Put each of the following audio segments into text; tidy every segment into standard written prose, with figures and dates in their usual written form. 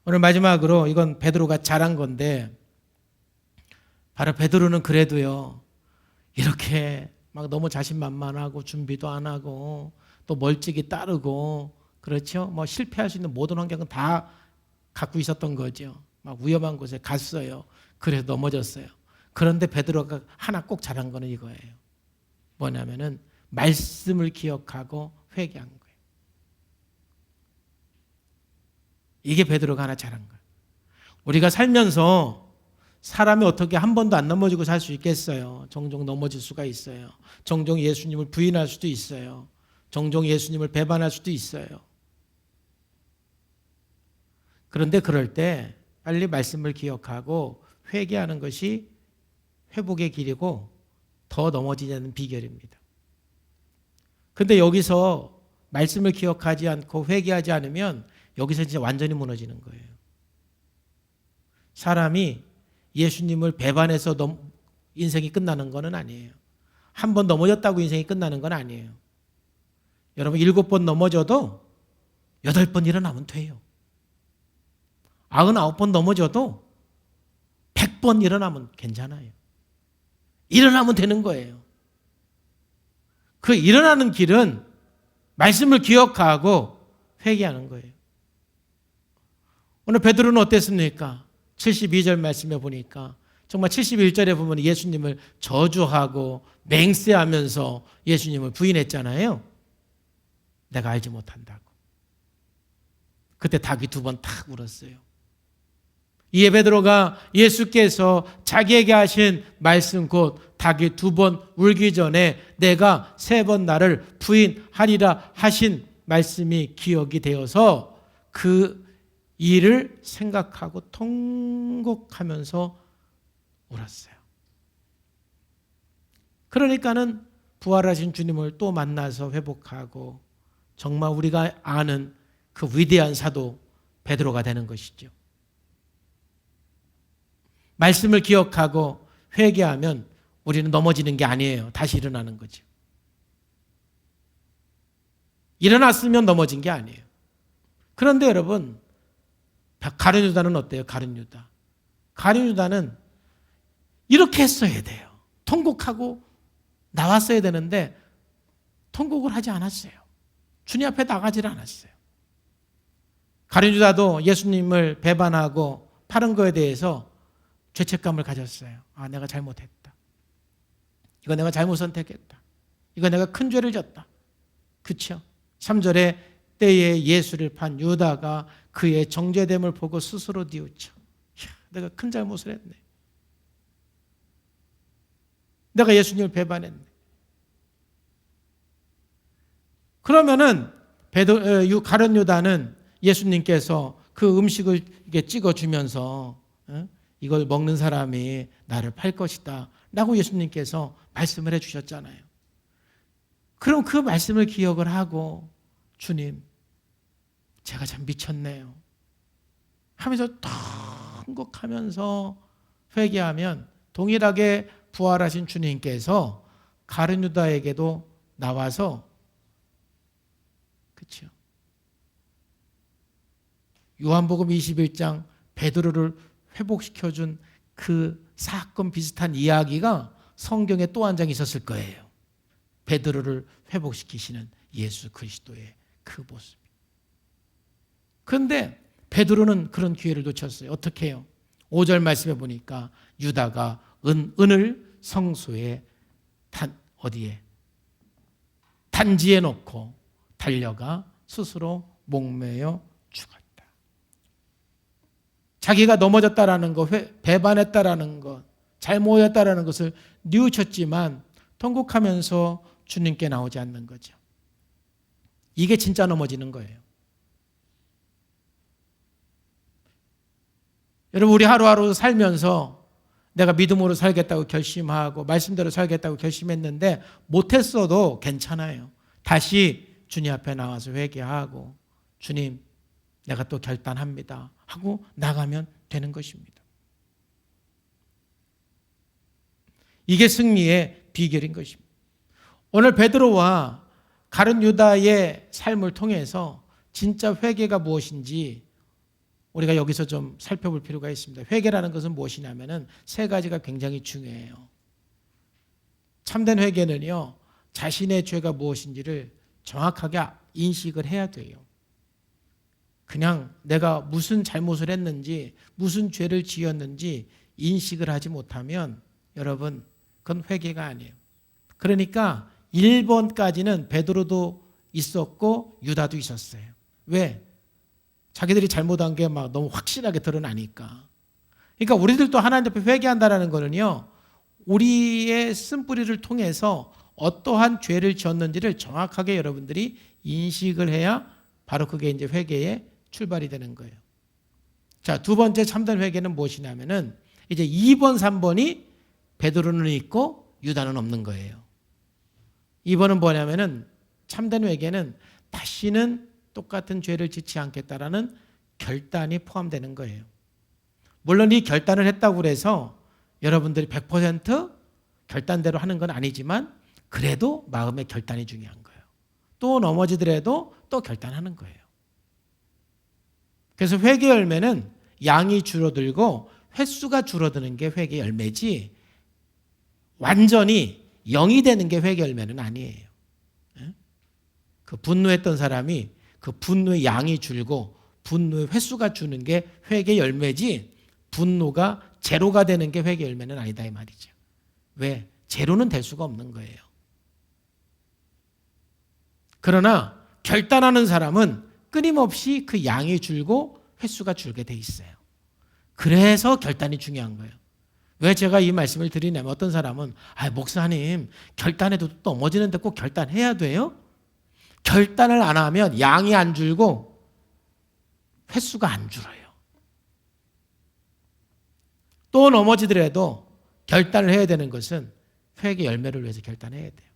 오늘 마지막으로 이건 베드로가 잘한 건데, 바로 베드로는 그래도요, 이렇게 막 너무 자신만만하고 준비도 안 하고 또 멀찍이 따르고, 그렇죠? 뭐 실패할 수 있는 모든 환경은 다 갖고 있었던 거죠. 막 위험한 곳에 갔어요. 그래서 넘어졌어요. 그런데 베드로가 하나 꼭 잘한 거는 이거예요. 뭐냐면은 말씀을 기억하고 회개한 거예요. 이게 베드로가 하나 잘한 거예요. 우리가 살면서 사람이 어떻게 한 번도 안 넘어지고 살 수 있겠어요? 종종 넘어질 수가 있어요. 종종 예수님을 부인할 수도 있어요. 종종 예수님을 배반할 수도 있어요. 그런데 그럴 때 빨리 말씀을 기억하고 회개하는 것이 회복의 길이고 더 넘어지지 않는 비결입니다. 그런데 여기서 말씀을 기억하지 않고 회개하지 않으면 여기서 진짜 완전히 무너지는 거예요. 사람이 예수님을 배반해서 인생이 끝나는 건 아니에요. 한 번 넘어졌다고 인생이 끝나는 건 아니에요. 여러분 7번 넘어져도 8번 일어나면 돼요. 99번 넘어져도 100번 일어나면 괜찮아요. 일어나면 되는 거예요. 그 일어나는 길은 말씀을 기억하고 회개하는 거예요. 오늘 베드로는 어땠습니까? 72절 말씀에 보니까 정말 71절에 보면 예수님을 저주하고 맹세하면서 예수님을 부인했잖아요. 내가 알지 못한다고. 그때 닭이 2번 탁 울었어요. 이에 베드로가 예수께서 자기에게 하신 말씀 곧 닭이 2번 울기 전에 내가 3번 나를 부인하리라 하신 말씀이 기억이 되어서 그 일을 생각하고 통곡하면서 울었어요. 그러니까는 부활하신 주님을 또 만나서 회복하고 정말 우리가 아는 그 위대한 사도 베드로가 되는 것이죠. 말씀을 기억하고 회개하면 우리는 넘어지는 게 아니에요. 다시 일어나는 거죠. 일어났으면 넘어진 게 아니에요. 그런데 여러분, 가룟 유다는 어때요? 가룟 유다. 가룟 유다는 이렇게 했어야 돼요. 통곡하고 나왔어야 되는데 통곡을 하지 않았어요. 주님 앞에 나가질 않았어요. 가룟 유다도 예수님을 배반하고 파는 거에 대해서 죄책감을 가졌어요. 아, 내가 잘못했다. 이거 내가 잘못 선택했다. 이거 내가 큰 죄를 졌다. 그렇죠? 3절에 때에 예수를 판 유다가 그의 정죄됨을 보고 스스로 뉘우쳐. 내가 큰 잘못을 했네. 내가 예수님을 배반했네. 그러면은 가룟 유다는 예수님께서 그 음식을 찍어주면서 이걸 먹는 사람이 나를 팔 것이다 라고 예수님께서 말씀을 해주셨잖아요. 그럼 그 말씀을 기억을 하고 주님, 제가 참 미쳤네요 하면서 통곡하면서 회개하면 동일하게 부활하신 주님께서 가룟 유다에게도 나와서, 그렇죠? 요한복음 21장 베드로를 회복시켜준 그 사건 비슷한 이야기가 성경에 또 한 장 있었을 거예요. 베드로를 회복시키시는 예수 그리스도의 그 모습. 그런데 베드로는 그런 기회를 놓쳤어요. 어떻게 해요? 5절 말씀에 보니까 유다가 은을 성소에 어디에? 단지에 놓고 달려가 스스로 목매어 죽었다. 자기가 넘어졌다라는 것, 배반했다라는 것, 잘못했다라는 것을 뉘우쳤지만 통곡하면서 주님께 나오지 않는 거죠. 이게 진짜 넘어지는 거예요. 여러분, 우리 하루하루 살면서 내가 믿음으로 살겠다고 결심하고 말씀대로 살겠다고 결심했는데 못했어도 괜찮아요. 다시 주님 앞에 나와서 회개하고 주님, 내가 또 결단합니다 하고 나가면 되는 것입니다. 이게 승리의 비결인 것입니다. 오늘 베드로와 가룟 유다의 삶을 통해서 진짜 회개가 무엇인지 우리가 여기서 좀 살펴볼 필요가 있습니다. 회개라는 것은 무엇이냐면은 세 가지가 굉장히 중요해요. 참된 회개는요, 자신의 죄가 무엇인지를 정확하게 인식을 해야 돼요. 그냥 내가 무슨 잘못을 했는지, 무슨 죄를 지었는지 인식을 하지 못하면 여러분, 그건 회개가 아니에요. 그러니까 1번까지는 베드로도 있었고 유다도 있었어요. 왜? 자기들이 잘못한 게 막 너무 확실하게 드러나니까. 그러니까 우리들도 하나님 앞에 회개한다는 거는요, 우리의 쓴뿌리를 통해서 어떠한 죄를 지었는지를 정확하게 여러분들이 인식을 해야 바로 그게 이제 회개의 출발이 되는 거예요. 자, 두 번째 참된 회개는 무엇이냐면은 이제 2번, 3번이 베드로는 있고 유다는 없는 거예요. 2번은 뭐냐면은 참된 회개는 다시는 똑같은 죄를 짓지 않겠다라는 결단이 포함되는 거예요. 물론 이 결단을 했다고 해서 여러분들이 100% 결단대로 하는 건 아니지만 그래도 마음의 결단이 중요한 거예요. 또 넘어지더라도 또 결단하는 거예요. 그래서 회개 열매는 양이 줄어들고 횟수가 줄어드는 게 회개 열매지 완전히 0이 되는 게 회개 열매는 아니에요. 그 분노했던 사람이 그 분노의 양이 줄고 분노의 횟수가 주는 게 회개 열매지 분노가 제로가 되는 게 회개 열매는 아니다 이 말이죠. 왜? 제로는 될 수가 없는 거예요. 그러나 결단하는 사람은 끊임없이 그 양이 줄고 횟수가 줄게 돼 있어요. 그래서 결단이 중요한 거예요. 왜 제가 이 말씀을 드리냐면 어떤 사람은 목사님 결단해도 넘어지는데 꼭 결단해야 돼요? 결단을 안 하면 양이 안 줄고 횟수가 안 줄어요. 또 넘어지더라도 결단을 해야 되는 것은 회개 열매를 위해서 결단해야 돼요.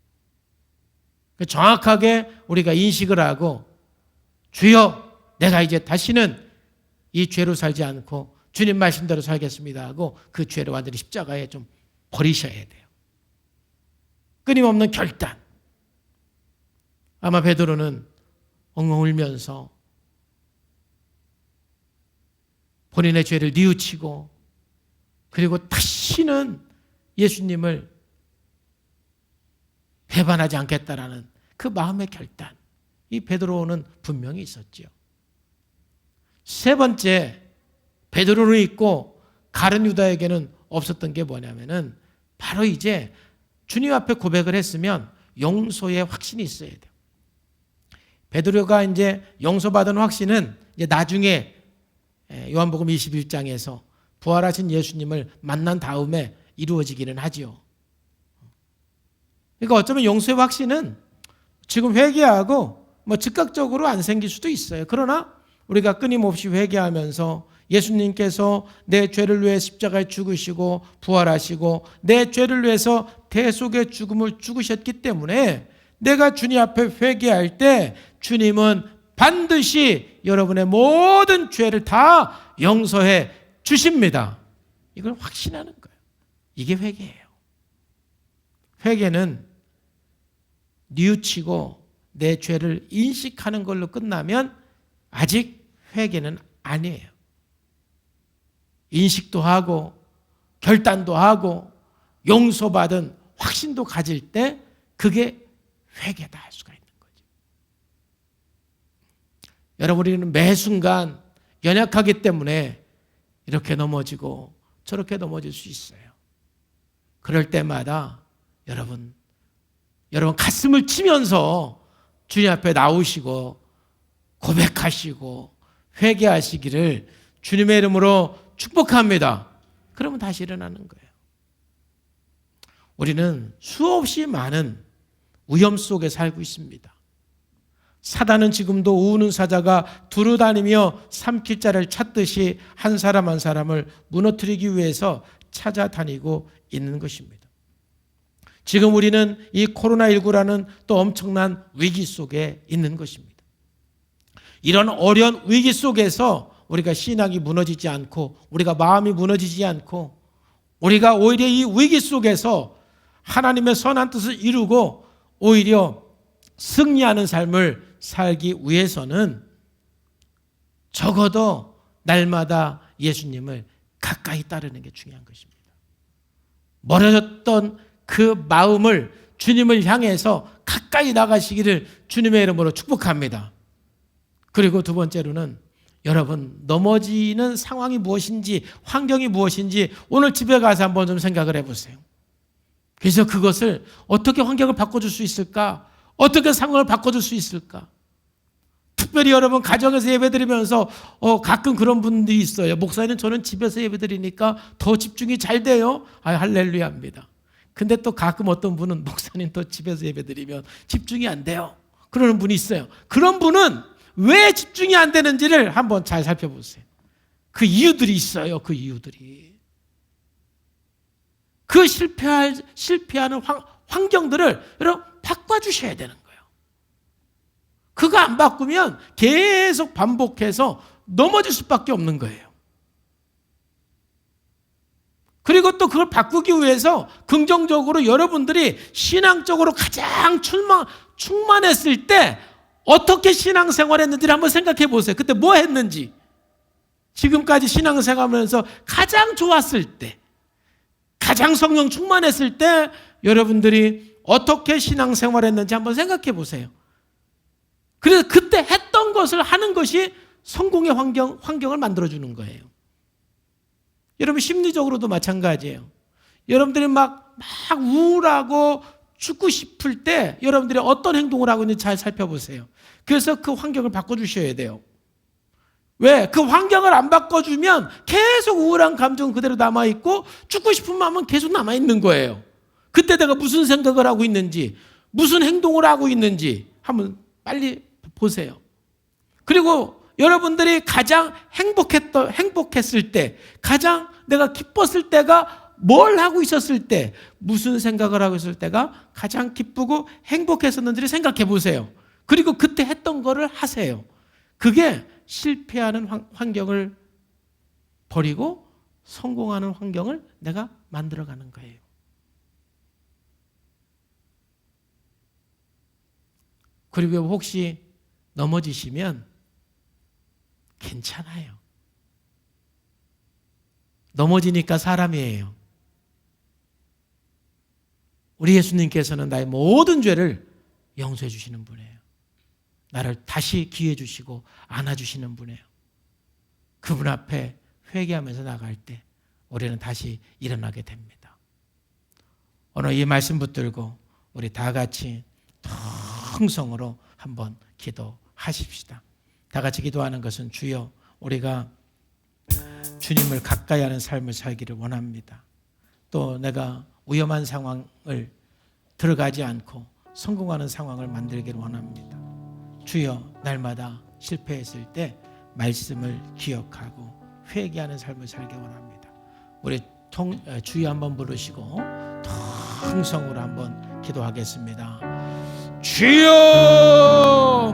정확하게 우리가 인식을 하고 주여 내가 이제 다시는 이 죄로 살지 않고 주님 말씀대로 살겠습니다 하고 그 죄를 완전히 십자가에 좀 버리셔야 돼요. 끊임없는 결단. 아마 베드로는 엉엉 울면서 본인의 죄를 뉘우치고 그리고 다시는 예수님을 배반하지 않겠다라는 그 마음의 결단. 이 베드로는 분명히 있었죠. 세 번째, 베드로는 있고 가룟 유다에게는 없었던 게 뭐냐면은 바로 이제 주님 앞에 고백을 했으면 용서의 확신이 있어야 돼요. 베드로가 이제 용서받은 확신은 이제 나중에 요한복음 21장에서 부활하신 예수님을 만난 다음에 이루어지기는 하지요. 그러니까 어쩌면 용서의 확신은 지금 회개하고 즉각적으로 안 생길 수도 있어요. 그러나 우리가 끊임없이 회개하면서 예수님께서 내 죄를 위해 십자가에 죽으시고 부활하시고 내 죄를 위해서 대속의 죽음을 죽으셨기 때문에 내가 주님 앞에 회개할 때 주님은 반드시 여러분의 모든 죄를 다 용서해 주십니다. 이걸 확신하는 거예요. 이게 회개예요. 회개는 뉘우치고 내 죄를 인식하는 걸로 끝나면 아직 회개는 아니에요. 인식도 하고 결단도 하고 용서받은 확신도 가질 때 그게 회개다 할 수가 있는 거죠. 여러분, 우리는 매 순간 연약하기 때문에 이렇게 넘어지고 저렇게 넘어질 수 있어요. 그럴 때마다 여러분 가슴을 치면서 주님 앞에 나오시고 고백하시고 회개하시기를 주님의 이름으로 축복합니다. 그러면 다시 일어나는 거예요. 우리는 수없이 많은 위험 속에 살고 있습니다. 사단은 지금도 우는 사자가 두루다니며 삼킬 자를 찾듯이 한 사람 한 사람을 무너뜨리기 위해서 찾아다니고 있는 것입니다. 지금 우리는 이 코로나19라는 또 엄청난 위기 속에 있는 것입니다. 이런 어려운 위기 속에서 우리가 신앙이 무너지지 않고 우리가 마음이 무너지지 않고 우리가 오히려 이 위기 속에서 하나님의 선한 뜻을 이루고 오히려 승리하는 삶을 살기 위해서는 적어도 날마다 예수님을 가까이 따르는 게 중요한 것입니다. 멀어졌던 그 마음을 주님을 향해서 가까이 나가시기를 주님의 이름으로 축복합니다. 그리고 두 번째로는 여러분, 넘어지는 상황이 무엇인지, 환경이 무엇인지 오늘 집에 가서 한번 좀 생각을 해보세요. 그래서 그것을 어떻게 환경을 바꿔줄 수 있을까? 어떻게 상황을 바꿔줄 수 있을까? 특별히 여러분 가정에서 예배드리면서 가끔 그런 분들이 있어요. 목사님, 저는 집에서 예배드리니까 더 집중이 잘 돼요. 할렐루야입니다. 근데 또 가끔 어떤 분은 목사님 또 집에서 예배드리면 집중이 안 돼요. 그러는 분이 있어요. 그런 분은 왜 집중이 안 되는지를 한번 잘 살펴보세요. 그 이유들이 있어요. 그 이유들이. 그 실패하는 환경들을 여러분 바꿔주셔야 되는 거예요. 그거 안 바꾸면 계속 반복해서 넘어질 수밖에 없는 거예요. 그리고 또 그걸 바꾸기 위해서 긍정적으로 여러분들이 신앙적으로 가장 충만했을 때 어떻게 신앙생활 했는지를 한번 생각해 보세요. 그때 뭐 했는지. 지금까지 신앙생활하면서 가장 좋았을 때, 가장 성령 충만했을 때 여러분들이 어떻게 신앙생활 했는지 한번 생각해 보세요. 그래서 그때 했던 것을 하는 것이 성공의 환경을 만들어주는 거예요. 여러분 심리적으로도 마찬가지예요. 여러분들이 막 우울하고 죽고 싶을 때 여러분들이 어떤 행동을 하고 있는지 잘 살펴보세요. 그래서 그 환경을 바꿔주셔야 돼요. 왜? 그 환경을 안 바꿔주면 계속 우울한 감정은 그대로 남아있고 죽고 싶은 마음은 계속 남아있는 거예요. 그때 내가 무슨 생각을 하고 있는지, 무슨 행동을 하고 있는지 한번 빨리 보세요. 그리고 여러분들이 가장 행복했을 때, 가장 내가 기뻤을 때가 뭘 하고 있었을 때, 무슨 생각을 하고 있을 때가 가장 기쁘고 행복했었는지를 생각해 보세요. 그리고 그때 했던 거를 하세요. 그게 실패하는 환경을 버리고 성공하는 환경을 내가 만들어가는 거예요. 그리고 혹시 넘어지시면 괜찮아요. 넘어지니까 사람이에요. 우리 예수님께서는 나의 모든 죄를 용서해 주시는 분이에요. 나를 다시 기회 주시고 안아주시는 분이에요. 그분 앞에 회개하면서 나갈 때 우리는 다시 일어나게 됩니다. 오늘 이 말씀 붙들고 우리 다 같이 통성으로 한번 기도하십시다. 다 같이 기도하는 것은 주여, 우리가 주님을 가까이 하는 삶을 살기를 원합니다. 또 내가 위험한 상황을 들어가지 않고 성공하는 상황을 만들기를 원합니다. 주여, 날마다 실패했을 때 말씀을 기억하고 회개하는 삶을 살기 원합니다. 우리 주여 한번 부르시고 통성으로 한번 기도하겠습니다. 주여!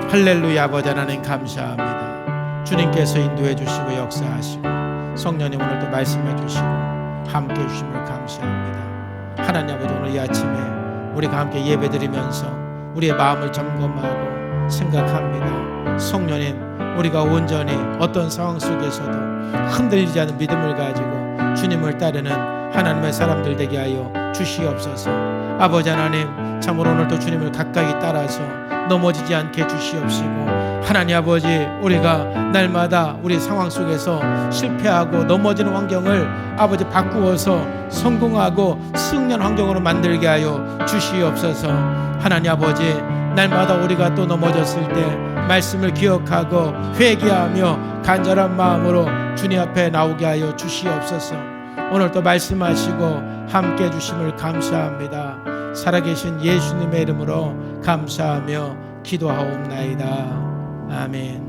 할렐루야. 아버지 하나님 감사합니다. 주님께서 인도해 주시고 역사하시고 성령님 오늘도 말씀해 주시고 함께 해주심을 감사합니다. 하나님 아버지, 오늘 이 아침에 우리가 함께 예배드리면서 우리의 마음을 점검하고 생각합니다. 성령님, 우리가 온전히 어떤 상황 속에서도 흔들리지 않은 믿음을 가지고 주님을 따르는 하나님의 사람들 되게 하여 주시옵소서. 아버지 하나님, 참으로 오늘도 주님을 가까이 따라서 넘어지지 않게 주시옵시고, 하나님 아버지, 우리가 날마다 우리 상황 속에서 실패하고 넘어지는 환경을 아버지 바꾸어서 성공하고 승리하는 환경으로 만들게 하여 주시옵소서. 하나님 아버지, 날마다 우리가 또 넘어졌을 때 말씀을 기억하고 회개하며 간절한 마음으로 주님 앞에 나오게 하여 주시옵소서. 오늘 또 말씀하시고 함께 해주심을 감사합니다. 살아계신 예수님의 이름으로 감사하며 기도하옵나이다. 아멘.